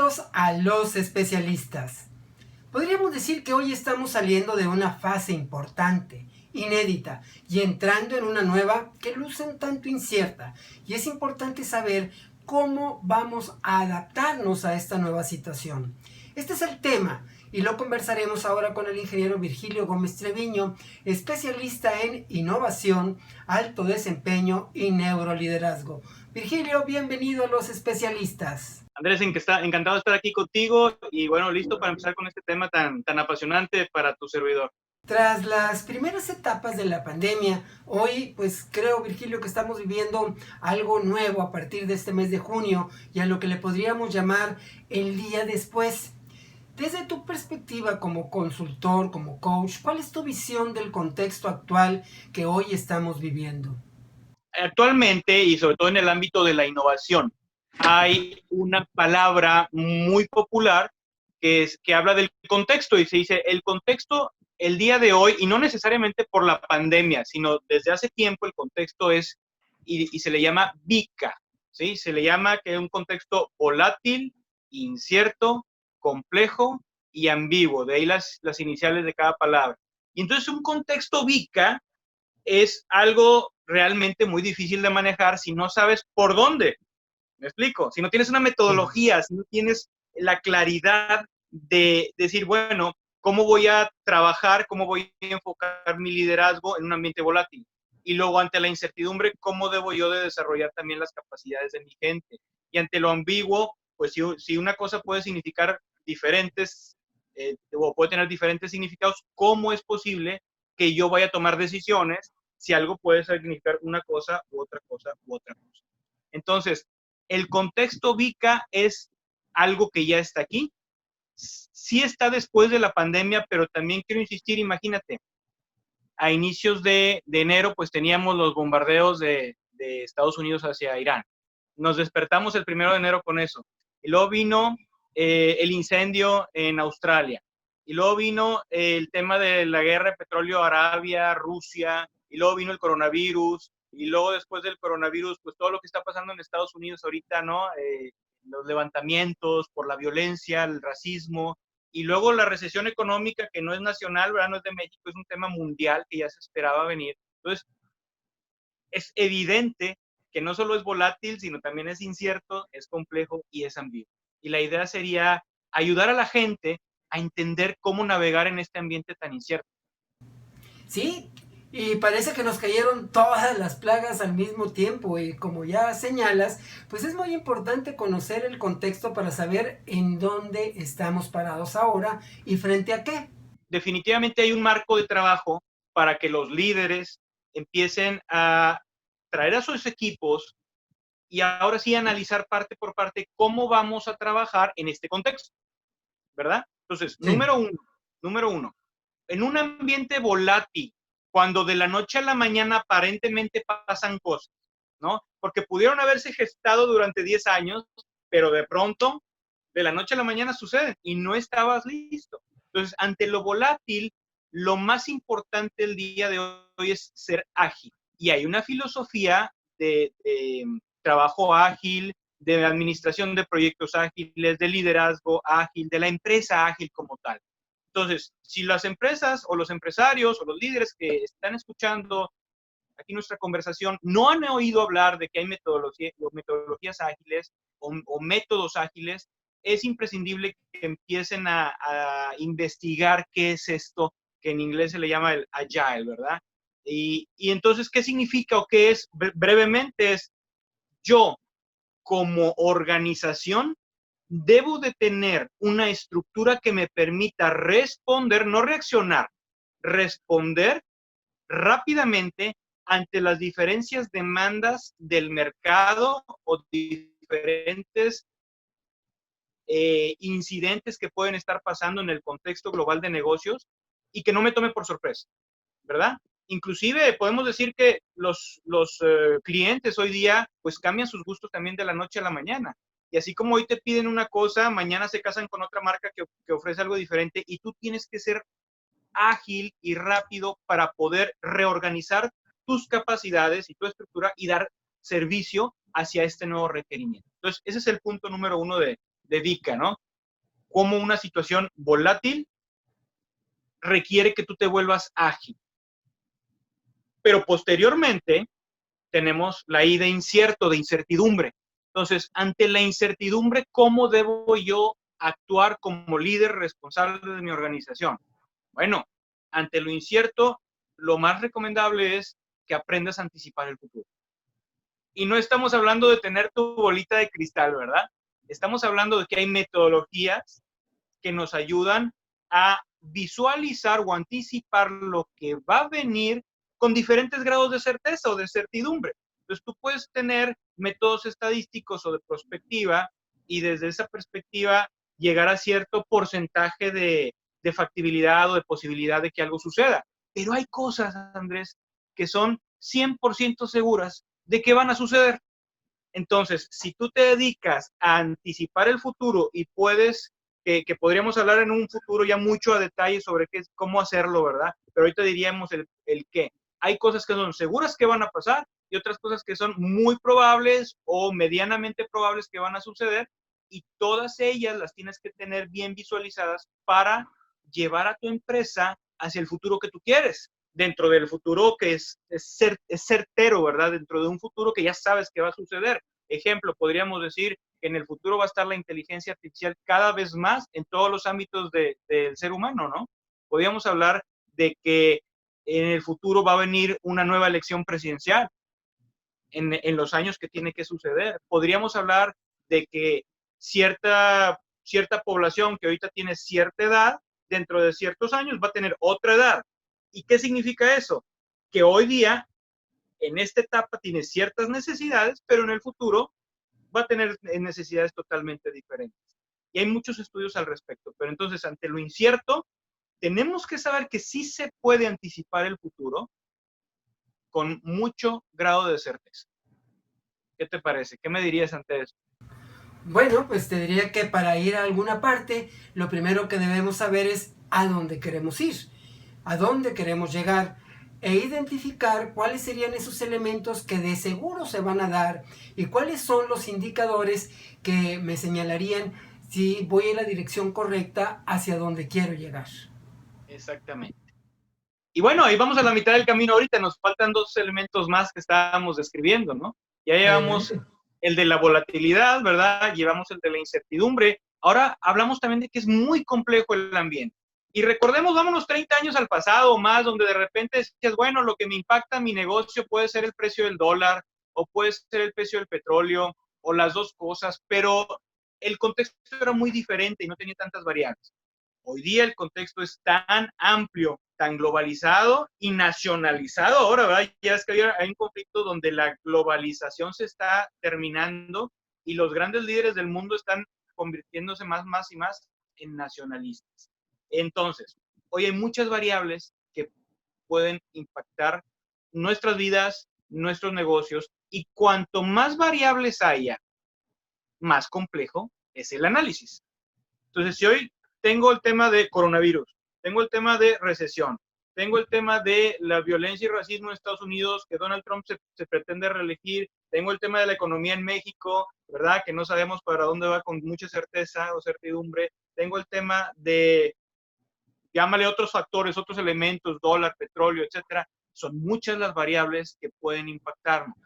Bienvenidos a Los Especialistas. Podríamos decir que hoy estamos saliendo de una fase importante, inédita, y entrando en una nueva que luce un tanto incierta. Y es importante saber cómo vamos a adaptarnos a esta nueva situación. Este es el tema y lo conversaremos ahora con el ingeniero Virgilio Gómez Treviño, especialista en innovación, alto desempeño y neuroliderazgo. Virgilio, bienvenido a Los Especialistas. Andrés, encantado de estar aquí contigo y bueno, listo para empezar con este tema tan apasionante para tu servidor. Tras las primeras etapas de la pandemia, hoy pues creo, Virgilio, que estamos viviendo algo nuevo a partir de este mes de junio y a lo que le podríamos llamar el día después. Desde tu perspectiva como consultor, como coach, ¿cuál es tu visión del contexto actual que hoy estamos viviendo? Actualmente, y sobre todo en el ámbito de la innovación, hay una palabra muy popular que habla del contexto y se dice el contexto el día de hoy, y no necesariamente por la pandemia, sino desde hace tiempo el contexto es, y se le llama VICA, ¿sí? Se le llama que es un contexto volátil, incierto, complejo y ambiguo, de ahí las iniciales de cada palabra. Y entonces un contexto VICA es algo realmente muy difícil de manejar si no sabes por dónde. ¿Me explico? Si no tienes una metodología, si no tienes la claridad de decir, bueno, ¿cómo voy a trabajar? ¿Cómo voy a enfocar mi liderazgo en un ambiente volátil? Y luego, ante la incertidumbre, ¿cómo debo yo de desarrollar también las capacidades de mi gente? Y ante lo ambiguo, pues si una cosa puede significar diferentes, o puede tener diferentes significados, ¿cómo es posible que yo vaya a tomar decisiones si algo puede significar una cosa u otra cosa u otra cosa? Entonces, el contexto VICA es algo que ya está aquí. Sí está después de la pandemia, pero también quiero insistir, imagínate, a inicios de enero, pues teníamos los bombardeos de Estados Unidos hacia Irán. Nos despertamos el 1 de enero con eso. Y luego vino el incendio en Australia. Y luego vino el tema de la guerra de petróleo Arabia, Rusia. Y luego vino el coronavirus. Y luego después del coronavirus, pues todo lo que está pasando en Estados Unidos ahorita, ¿no? Los levantamientos por la violencia, el racismo, y luego la recesión económica, que no es nacional, ¿verdad? No es de México, es un tema mundial que ya se esperaba venir. Entonces, es evidente que no solo es volátil, sino también es incierto, es complejo y es ambiguo. Y la idea sería ayudar a la gente a entender cómo navegar en este ambiente tan incierto. Sí, y parece que nos cayeron todas las plagas al mismo tiempo y como ya señalas, pues es muy importante conocer el contexto para saber en dónde estamos parados ahora y frente a qué. Definitivamente hay un marco de trabajo para que los líderes empiecen a traer a sus equipos y ahora sí analizar parte por parte cómo vamos a trabajar en este contexto, ¿verdad? Entonces, Sí. número uno, en un ambiente volátil, cuando de la noche a la mañana aparentemente pasan cosas, ¿no? Porque pudieron haberse gestado durante 10 años, pero de pronto, de la noche a la mañana suceden y no estabas listo. Entonces, ante lo volátil, lo más importante el día de hoy es ser ágil. Y hay una filosofía de trabajo ágil, de administración de proyectos ágiles, de liderazgo ágil, de la empresa ágil como tal. Entonces, si las empresas o los empresarios o los líderes que están escuchando aquí nuestra conversación no han oído hablar de que hay metodologías ágiles o métodos ágiles, es imprescindible que empiecen a investigar qué es esto, que en inglés se le llama el agile, ¿verdad? Y entonces, ¿qué significa o qué es? Brevemente es yo como organización debo de tener una estructura que me permita responder, no reaccionar, responder rápidamente ante las diferentes demandas del mercado o diferentes incidentes que pueden estar pasando en el contexto global de negocios y que no me tome por sorpresa, ¿verdad? Inclusive podemos decir que los clientes hoy día pues cambian sus gustos también de la noche a la mañana. Y así como hoy te piden una cosa, mañana se casan con otra marca que ofrece algo diferente y tú tienes que ser ágil y rápido para poder reorganizar tus capacidades y tu estructura y dar servicio hacia este nuevo requerimiento. Entonces, ese es el punto número uno dedica, ¿no? Cómo una situación volátil requiere que tú te vuelvas ágil. Pero posteriormente tenemos la I de incierto, de incertidumbre. Entonces, ante la incertidumbre, ¿cómo debo yo actuar como líder responsable de mi organización? Bueno, ante lo incierto, lo más recomendable es que aprendas a anticipar el futuro. Y no estamos hablando de tener tu bolita de cristal, ¿verdad? Estamos hablando de que hay metodologías que nos ayudan a visualizar o anticipar lo que va a venir con diferentes grados de certeza o de certidumbre. Entonces tú puedes tener métodos estadísticos o de prospectiva y desde esa perspectiva llegar a cierto porcentaje de factibilidad o de posibilidad de que algo suceda. Pero hay cosas, Andrés, que son 100% seguras de que van a suceder. Entonces, si tú te dedicas a anticipar el futuro y puedes, que podríamos hablar en un futuro ya mucho a detalle sobre cómo hacerlo, ¿verdad? Pero ahorita diríamos el qué. Hay cosas que son seguras que van a pasar y otras cosas que son muy probables o medianamente probables que van a suceder y todas ellas las tienes que tener bien visualizadas para llevar a tu empresa hacia el futuro que tú quieres, dentro del futuro que es certero, ¿verdad? Dentro de un futuro que ya sabes que va a suceder. Ejemplo, podríamos decir que en el futuro va a estar la inteligencia artificial cada vez más en todos los ámbitos del ser humano, ¿no? Podríamos hablar de que en el futuro va a venir una nueva elección presidencial en los años que tiene que suceder. Podríamos hablar de que cierta población que ahorita tiene cierta edad, dentro de ciertos años va a tener otra edad. ¿Y qué significa eso? Que hoy día, en esta etapa, tiene ciertas necesidades, pero en el futuro va a tener necesidades totalmente diferentes. Y hay muchos estudios al respecto. Pero entonces, ante lo incierto, tenemos que saber que sí se puede anticipar el futuro con mucho grado de certeza. ¿Qué te parece? ¿Qué me dirías ante eso? Bueno, pues te diría que para ir a alguna parte, lo primero que debemos saber es a dónde queremos ir, a dónde queremos llegar e identificar cuáles serían esos elementos que de seguro se van a dar y cuáles son los indicadores que me señalarían si voy en la dirección correcta hacia donde quiero llegar. Exactamente. Y bueno, ahí vamos a la mitad del camino ahorita, nos faltan dos elementos más que estábamos describiendo, ¿no? Ya llevamos Adelante. el de la volatilidad, ¿verdad? Llevamos el de la incertidumbre. Ahora hablamos también de que es muy complejo el ambiente. Y recordemos, vámonos 30 años al pasado o más, donde de repente decías, bueno, lo que me impacta a mi negocio puede ser el precio del dólar o puede ser el precio del petróleo o las dos cosas, pero el contexto era muy diferente y no tenía tantas variables. Hoy día el contexto es tan amplio, tan globalizado y nacionalizado ahora, ¿verdad? Ya es que hay un conflicto donde la globalización se está terminando y los grandes líderes del mundo están convirtiéndose más y más en nacionalistas. Entonces, hoy hay muchas variables que pueden impactar nuestras vidas, nuestros negocios, y cuanto más variables haya, más complejo es el análisis. Entonces, si hoy tengo el tema de coronavirus, tengo el tema de recesión, tengo el tema de la violencia y racismo en Estados Unidos, que Donald Trump se pretende reelegir, tengo el tema de la economía en México, ¿verdad? Que no sabemos para dónde va con mucha certeza o certidumbre, tengo el tema de, llámale otros factores, otros elementos, dólar, petróleo, etcétera. Son muchas las variables que pueden impactarnos.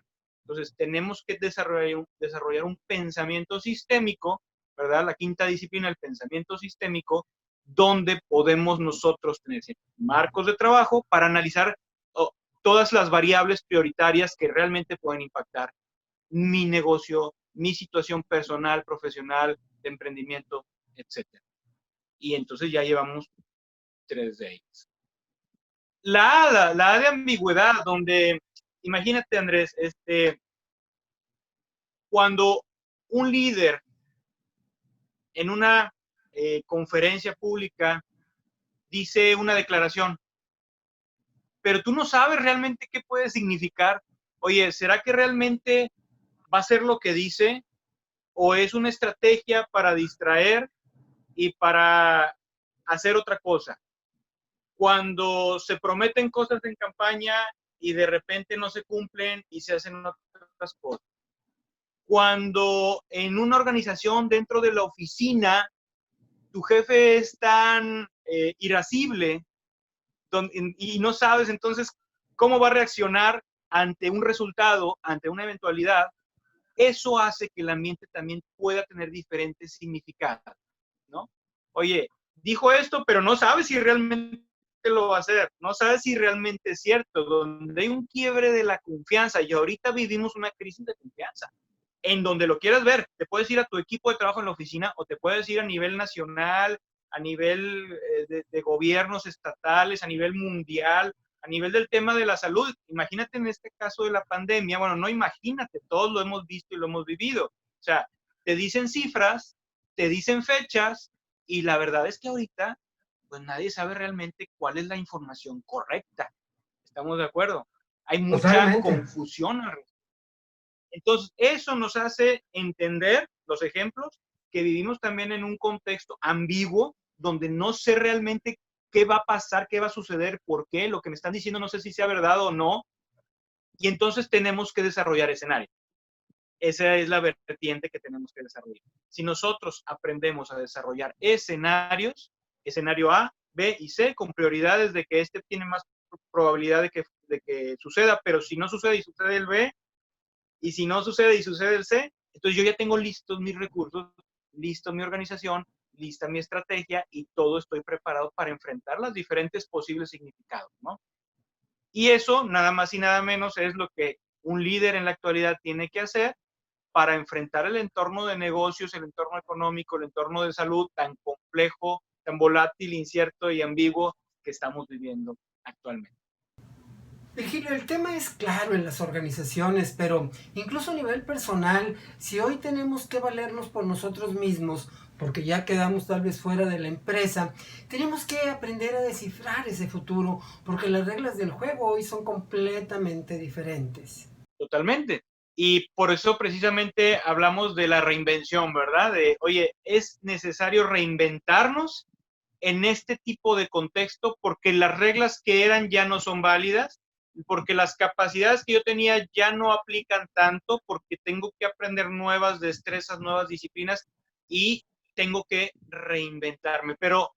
Entonces, tenemos que desarrollar un pensamiento sistémico, ¿verdad? La quinta disciplina, el pensamiento sistémico, donde podemos nosotros tener marcos de trabajo para analizar todas las variables prioritarias que realmente pueden impactar mi negocio, mi situación personal, profesional, de emprendimiento, etcétera. Y entonces ya llevamos 3 de ellas. La A de ambigüedad, donde, imagínate, Andrés, cuando un líder en una conferencia pública dice una declaración, pero tú no sabes realmente qué puede significar. Oye, ¿será que realmente va a ser lo que dice o es una estrategia para distraer y para hacer otra cosa? Cuando se prometen cosas en campaña y de repente no se cumplen y se hacen otras cosas. cuando en una organización dentro de la oficina tu jefe es tan irascible y no sabes entonces cómo va a reaccionar ante un resultado, ante una eventualidad, eso hace que el ambiente también pueda tener diferentes significados, ¿no? Oye, dijo esto, pero no sabes si realmente lo va a hacer, no sabes si realmente es cierto, donde hay un quiebre de la confianza, y ahorita vivimos una crisis de confianza, en donde lo quieras ver, te puedes ir a tu equipo de trabajo en la oficina o te puedes ir a nivel nacional, a nivel de gobiernos estatales, a nivel mundial, a nivel del tema de la salud. Imagínate en este caso de la pandemia, bueno, no imagínate, todos lo hemos visto y lo hemos vivido. O sea, te dicen cifras, te dicen fechas y la verdad es que ahorita pues nadie sabe realmente cuál es la información correcta. ¿Estamos de acuerdo? Hay mucha Totalmente. confusión al respecto. Entonces, eso nos hace entender los ejemplos que vivimos también en un contexto ambiguo, donde no sé realmente qué va a pasar, qué va a suceder, por qué, lo que me están diciendo no sé si sea verdad o no, y entonces tenemos que desarrollar escenarios. Esa es la vertiente que tenemos que desarrollar. Si nosotros aprendemos a desarrollar escenarios, escenario A, B y C, con prioridades de que este tiene más probabilidad de que suceda, pero si no sucede y sucede el B, y si no sucede y sucede el C, entonces yo ya tengo listos mis recursos, listo mi organización, lista mi estrategia y todo estoy preparado para enfrentar los diferentes posibles significados, ¿no? Y eso, nada más y nada menos, es lo que un líder en la actualidad tiene que hacer para enfrentar el entorno de negocios, el entorno económico, el entorno de salud tan complejo, tan volátil, incierto y ambiguo que estamos viviendo actualmente. Virgilio, el tema es claro en las organizaciones, pero incluso a nivel personal, si hoy tenemos que valernos por nosotros mismos, porque ya quedamos tal vez fuera de la empresa, tenemos que aprender a descifrar ese futuro, porque las reglas del juego hoy son completamente diferentes. Totalmente. Y por eso precisamente hablamos de la reinvención, ¿verdad? De, oye, es necesario reinventarnos en este tipo de contexto porque las reglas que eran ya no son válidas, porque las capacidades que yo tenía ya no aplican tanto, porque tengo que aprender nuevas destrezas, nuevas disciplinas y tengo que reinventarme. Pero,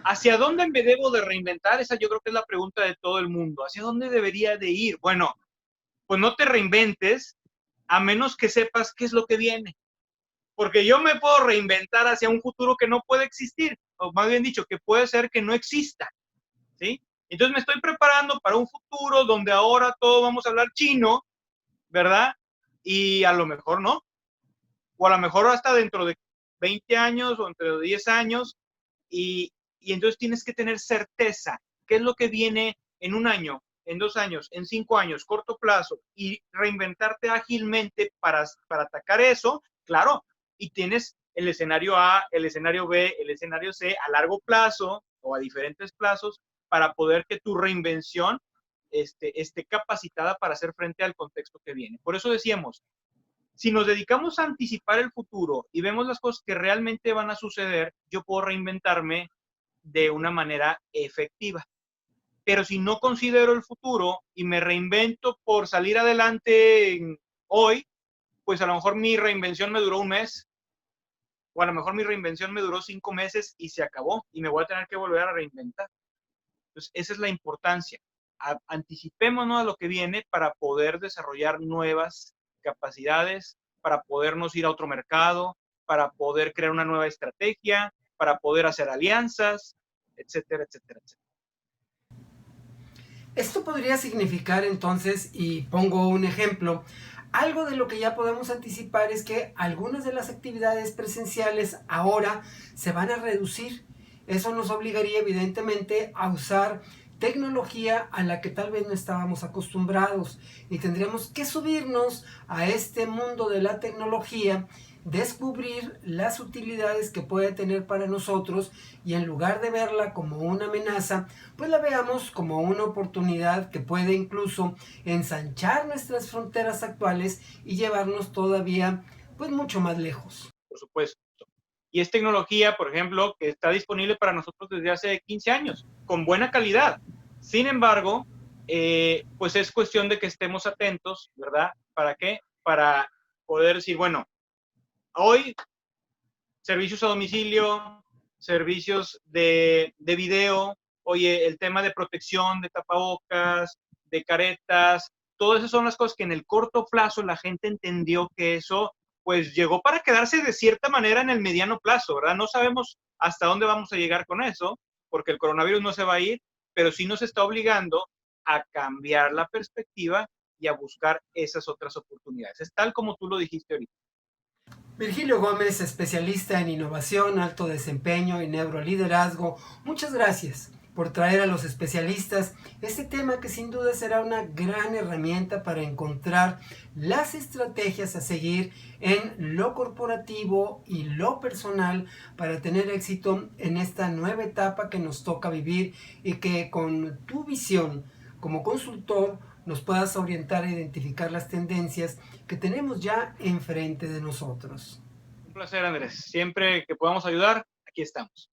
¿hacia dónde me debo de reinventar? Esa yo creo que es la pregunta de todo el mundo. ¿Hacia dónde debería de ir? Bueno, pues no te reinventes a menos que sepas qué es lo que viene. Porque yo me puedo reinventar hacia un futuro que no puede existir, o más bien dicho, que puede ser que no exista, ¿sí? Entonces me estoy preparando para un futuro donde ahora todos vamos a hablar chino, ¿verdad? Y a lo mejor no, o a lo mejor hasta dentro de 20 años o dentro de 10 años, y entonces tienes que tener certeza, qué es lo que viene en un año, en 2 años, en 5 años, corto plazo, y reinventarte ágilmente para atacar eso, claro, y tienes el escenario A, el escenario B, el escenario C a largo plazo o a diferentes plazos para poder que tu reinvención esté capacitada para hacer frente al contexto que viene. Por eso decíamos, si nos dedicamos a anticipar el futuro y vemos las cosas que realmente van a suceder, yo puedo reinventarme de una manera efectiva. Pero si no considero el futuro y me reinvento por salir adelante hoy, pues a lo mejor mi reinvención me duró un mes, o a lo mejor mi reinvención me duró 5 meses y se acabó y me voy a tener que volver a reinventar. Entonces, esa es la importancia. Anticipémonos a lo que viene para poder desarrollar nuevas capacidades, para podernos ir a otro mercado, para poder crear una nueva estrategia, para poder hacer alianzas, etcétera, etcétera, etcétera. Esto podría significar entonces, y pongo un ejemplo, algo de lo que ya podemos anticipar es que algunas de las actividades presenciales ahora se van a reducir. Eso nos obligaría evidentemente a usar tecnología a la que tal vez no estábamos acostumbrados y tendríamos que subirnos a este mundo de la tecnología, descubrir las utilidades que puede tener para nosotros y en lugar de verla como una amenaza, pues la veamos como una oportunidad que puede incluso ensanchar nuestras fronteras actuales y llevarnos todavía pues mucho más lejos. Por supuesto. Y es tecnología, por ejemplo, que está disponible para nosotros desde hace 15 años, con buena calidad. Sin embargo, pues es cuestión de que estemos atentos, ¿verdad? ¿Para qué? Para poder decir, bueno, hoy servicios a domicilio, servicios de video, oye, el tema de protección, de tapabocas, de caretas, todas esas son las cosas que en el corto plazo la gente entendió que eso pues llegó para quedarse de cierta manera en el mediano plazo, ¿verdad? No sabemos hasta dónde vamos a llegar con eso, porque el coronavirus no se va a ir, pero sí nos está obligando a cambiar la perspectiva y a buscar esas otras oportunidades. Es tal como tú lo dijiste ahorita. Virgilio Gómez, especialista en innovación, alto desempeño y neuroliderazgo, muchas gracias por traer a los especialistas este tema que sin duda será una gran herramienta para encontrar las estrategias a seguir en lo corporativo y lo personal para tener éxito en esta nueva etapa que nos toca vivir y que con tu visión como consultor nos puedas orientar a identificar las tendencias que tenemos ya enfrente de nosotros. Un placer, Andrés. Siempre que podamos ayudar, aquí estamos.